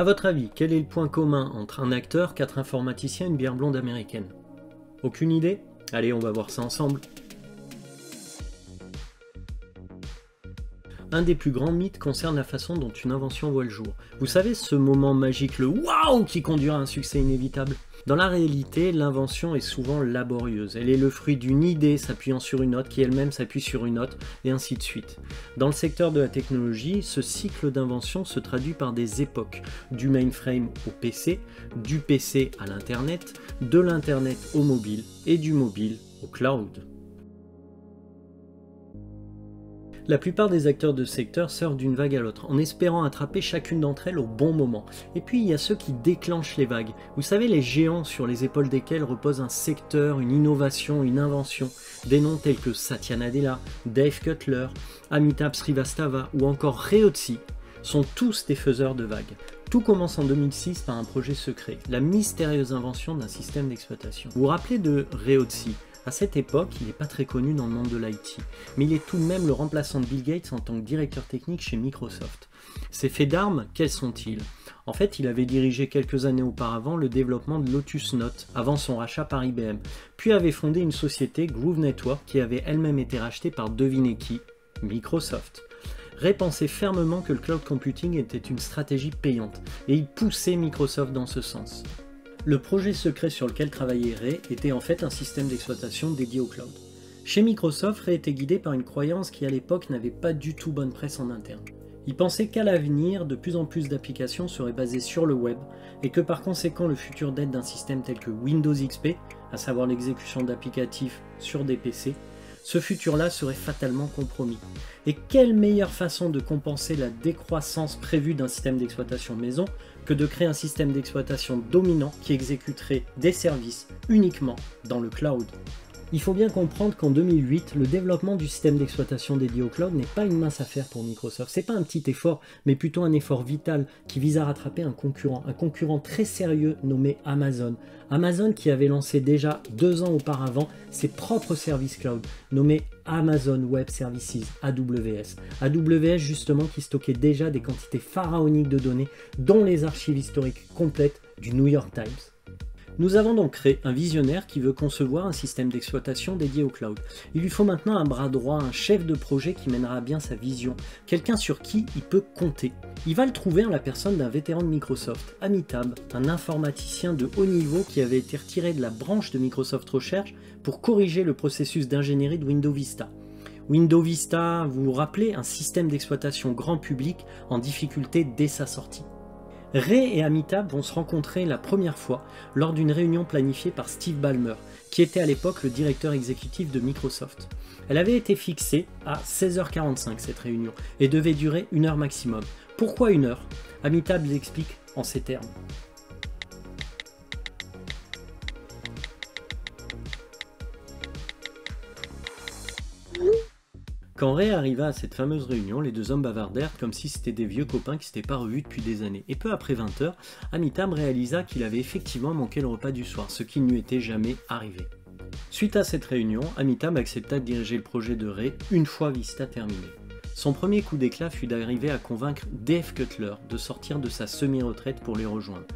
A votre avis, quel est le point commun entre un acteur, 4 informaticiens et une bière blonde américaine? Aucune idée? Allez, on va voir ça ensemble. Un des plus grands mythes concerne la façon dont une invention voit le jour. Vous savez, ce moment magique, le waouh qui conduira à un succès inévitable? Dans la réalité, l'invention est souvent laborieuse. Elle est le fruit d'une idée s'appuyant sur une autre, qui elle-même s'appuie sur une autre, et ainsi de suite. Dans le secteur de la technologie, ce cycle d'invention se traduit par des époques, du mainframe au PC, du PC à l'Internet, de l'Internet au mobile, et du mobile au cloud. La plupart des acteurs de ce secteur surfent d'une vague à l'autre, en espérant attraper chacune d'entre elles au bon moment. Et puis il y a ceux qui déclenchent les vagues. Vous savez, les géants sur les épaules desquels repose un secteur, une innovation, une invention. Des noms tels que Satya Nadella, Dave Cutler, Amitabh Srivastava ou encore Rheotsi sont tous des faiseurs de vagues. Tout commence en 2006 par un projet secret, la mystérieuse invention d'un système d'exploitation. Vous vous rappelez de Rheotsi? À cette époque, il n'est pas très connu dans le monde de l'IT, mais il est tout de même le remplaçant de Bill Gates en tant que directeur technique chez Microsoft. Ses faits d'armes, quels sont-ils? En fait, il avait dirigé quelques années auparavant le développement de Lotus Note, avant son rachat par IBM, puis avait fondé une société, Groove Network, qui avait elle-même été rachetée par devinez qui? Microsoft. Ray pensait fermement que le cloud computing était une stratégie payante, et il poussait Microsoft dans ce sens. Le projet secret sur lequel travaillait Ray était en fait un système d'exploitation dédié au cloud. Chez Microsoft, Ray était guidé par une croyance qui à l'époque n'avait pas du tout bonne presse en interne. Il pensait qu'à l'avenir, de plus en plus d'applications seraient basées sur le web et que par conséquent le futur d'aide d'un système tel que Windows XP, à savoir l'exécution d'applicatifs sur des PC, ce futur-là serait fatalement compromis. Et quelle meilleure façon de compenser la décroissance prévue d'un système d'exploitation maison que de créer un système d'exploitation dominant qui exécuterait des services uniquement dans le cloud. Il faut bien comprendre qu'en 2008, le développement du système d'exploitation dédié au cloud n'est pas une mince affaire pour Microsoft. C'est pas un petit effort, mais plutôt un effort vital qui vise à rattraper un concurrent très sérieux nommé Amazon. Amazon qui avait lancé déjà 2 ans auparavant ses propres services cloud, nommés Amazon Web Services, AWS. AWS justement qui stockait déjà des quantités pharaoniques de données, dont les archives historiques complètes du New York Times. Nous avons donc créé un visionnaire qui veut concevoir un système d'exploitation dédié au cloud. Il lui faut maintenant un bras droit, un chef de projet qui mènera à bien sa vision, quelqu'un sur qui il peut compter. Il va le trouver en la personne d'un vétéran de Microsoft, Amitabh, un informaticien de haut niveau qui avait été retiré de la branche de Microsoft Research pour corriger le processus d'ingénierie de Windows Vista. Windows Vista, vous vous rappelez, un système d'exploitation grand public en difficulté dès sa sortie. Ray et Amitabh vont se rencontrer la première fois lors d'une réunion planifiée par Steve Ballmer, qui était à l'époque le directeur exécutif de Microsoft. Elle avait été fixée à 16h45 cette réunion et devait durer 1 heure maximum. Pourquoi 1 heure? Amitabh l'explique en ces termes. Quand Ray arriva à cette fameuse réunion, les deux hommes bavardèrent comme si c'était des vieux copains qui s'étaient pas revus depuis des années. Et peu après 20h, Amitabh réalisa qu'il avait effectivement manqué le repas du soir, ce qui ne lui était jamais arrivé. Suite à cette réunion, Amitabh accepta de diriger le projet de Ray une fois Vista terminé. Son premier coup d'éclat fut d'arriver à convaincre Dave Cutler de sortir de sa semi-retraite pour les rejoindre.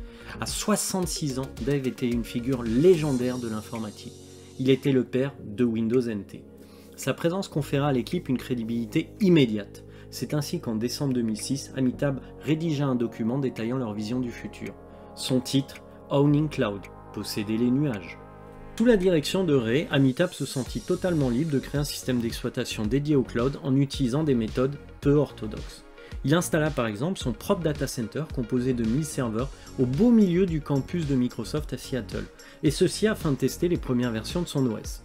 À 66 ans, Dave était une figure légendaire de l'informatique. Il était le père de Windows NT. Sa présence conféra à l'équipe une crédibilité immédiate. C'est ainsi qu'en décembre 2006, Amitabh rédigea un document détaillant leur vision du futur. Son titre, Owning Cloud, posséder les nuages. Sous la direction de Ray, Amitabh se sentit totalement libre de créer un système d'exploitation dédié au cloud en utilisant des méthodes peu orthodoxes. Il installa par exemple son propre data center composé de 1000 serveurs au beau milieu du campus de Microsoft à Seattle, et ceci afin de tester les premières versions de son OS.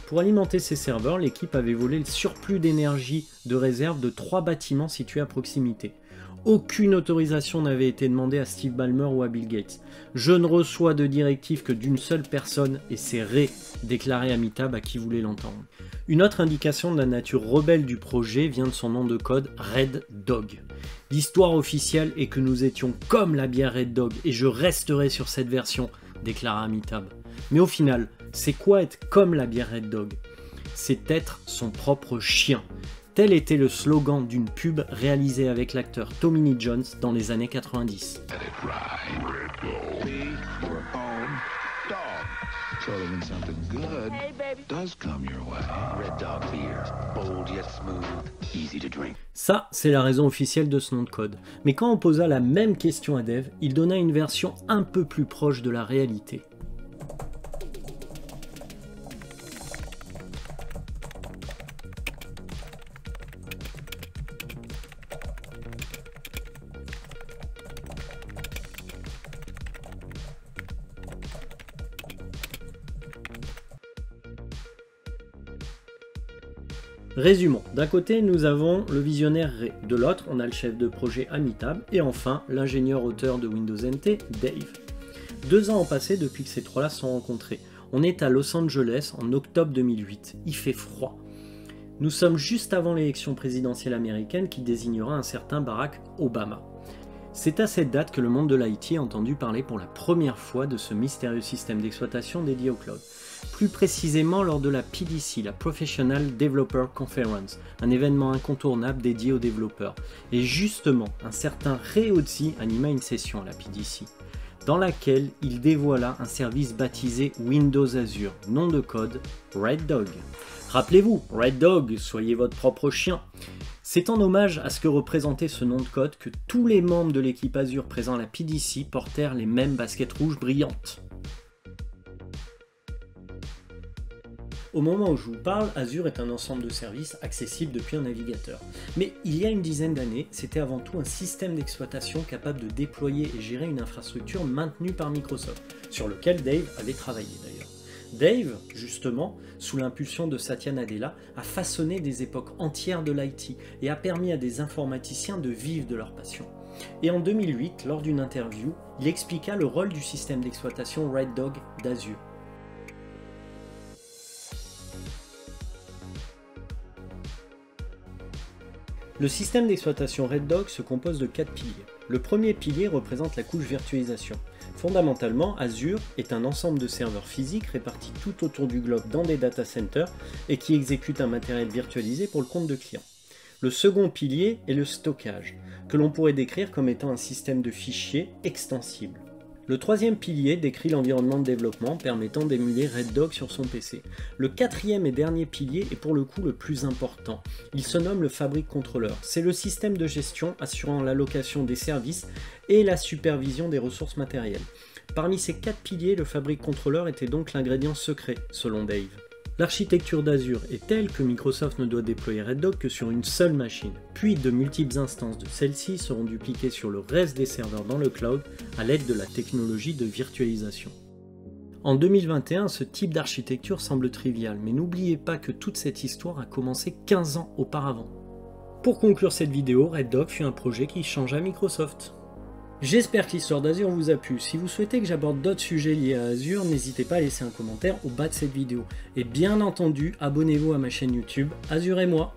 Pour alimenter ces serveurs, l'équipe avait volé le surplus d'énergie de réserve de 3 bâtiments situés à proximité. Aucune autorisation n'avait été demandée à Steve Ballmer ou à Bill Gates. Je ne reçois de directive que d'une seule personne, et c'est Ray, déclarait Amitabh à qui voulait l'entendre. Une autre indication de la nature rebelle du projet vient de son nom de code Red Dog. L'histoire officielle est que nous étions comme la bière Red Dog, et je resterai sur cette version, déclara Amitabh. Mais au final, c'est quoi être comme la bière Red Dog? C'est être son propre chien. Tel était le slogan d'une pub réalisée avec l'acteur Tommy Lee Jones dans les années 90. Ça, c'est la raison officielle de ce nom de code. Mais quand on posa la même question à Dave, il donna une version un peu plus proche de la réalité. Résumons, d'un côté nous avons le visionnaire Ray, de l'autre on a le chef de projet Amitabh et enfin l'ingénieur auteur de Windows NT, Dave. 2 ans ont passé depuis que ces trois-là se sont rencontrés. On est à Los Angeles en octobre 2008, il fait froid. Nous sommes juste avant l'élection présidentielle américaine qui désignera un certain Barack Obama. C'est à cette date que le monde de l'IT a entendu parler pour la première fois de ce mystérieux système d'exploitation dédié au cloud. Plus précisément lors de la PDC, la Professional Developer Conference, un événement incontournable dédié aux développeurs. Et justement, un certain Ray Ozzi anima une session à la PDC, dans laquelle il dévoila un service baptisé Windows Azure, nom de code Red Dog. Rappelez-vous, Red Dog, soyez votre propre chien. C'est en hommage à ce que représentait ce nom de code que tous les membres de l'équipe Azure présents à la PDC portèrent les mêmes baskets rouges brillantes. Au moment où je vous parle, Azure est un ensemble de services accessibles depuis un navigateur. Mais il y a une dizaine d'années, c'était avant tout un système d'exploitation capable de déployer et gérer une infrastructure maintenue par Microsoft, sur lequel Dave avait travaillé d'ailleurs. Dave, justement, sous l'impulsion de Satya Nadella, a façonné des époques entières de l'IT et a permis à des informaticiens de vivre de leur passion. Et en 2008, lors d'une interview, il expliqua le rôle du système d'exploitation Red Dog d'Azure. Le système d'exploitation Red Dog se compose de 4 piliers. Le premier pilier représente la couche virtualisation. Fondamentalement, Azure est un ensemble de serveurs physiques répartis tout autour du globe dans des data centers et qui exécutent un matériel virtualisé pour le compte de clients. Le second pilier est le stockage, que l'on pourrait décrire comme étant un système de fichiers extensible. Le troisième pilier décrit l'environnement de développement permettant d'émuler Red Dog sur son PC. Le quatrième et dernier pilier est pour le coup le plus important. Il se nomme le Fabric Controller. C'est le système de gestion assurant l'allocation des services et la supervision des ressources matérielles. Parmi ces 4 piliers, le Fabric Controller était donc l'ingrédient secret, selon Dave. L'architecture d'Azure est telle que Microsoft ne doit déployer Red Dog que sur une seule machine, puis de multiples instances de celle-ci seront dupliquées sur le reste des serveurs dans le cloud à l'aide de la technologie de virtualisation. En 2021, ce type d'architecture semble trivial, mais n'oubliez pas que toute cette histoire a commencé 15 ans auparavant. Pour conclure cette vidéo, Red Dog fut un projet qui changea Microsoft. J'espère que l'histoire d'Azure vous a plu. Si vous souhaitez que j'aborde d'autres sujets liés à Azure, n'hésitez pas à laisser un commentaire au bas de cette vidéo. Et bien entendu, abonnez-vous à ma chaîne YouTube Azure et moi.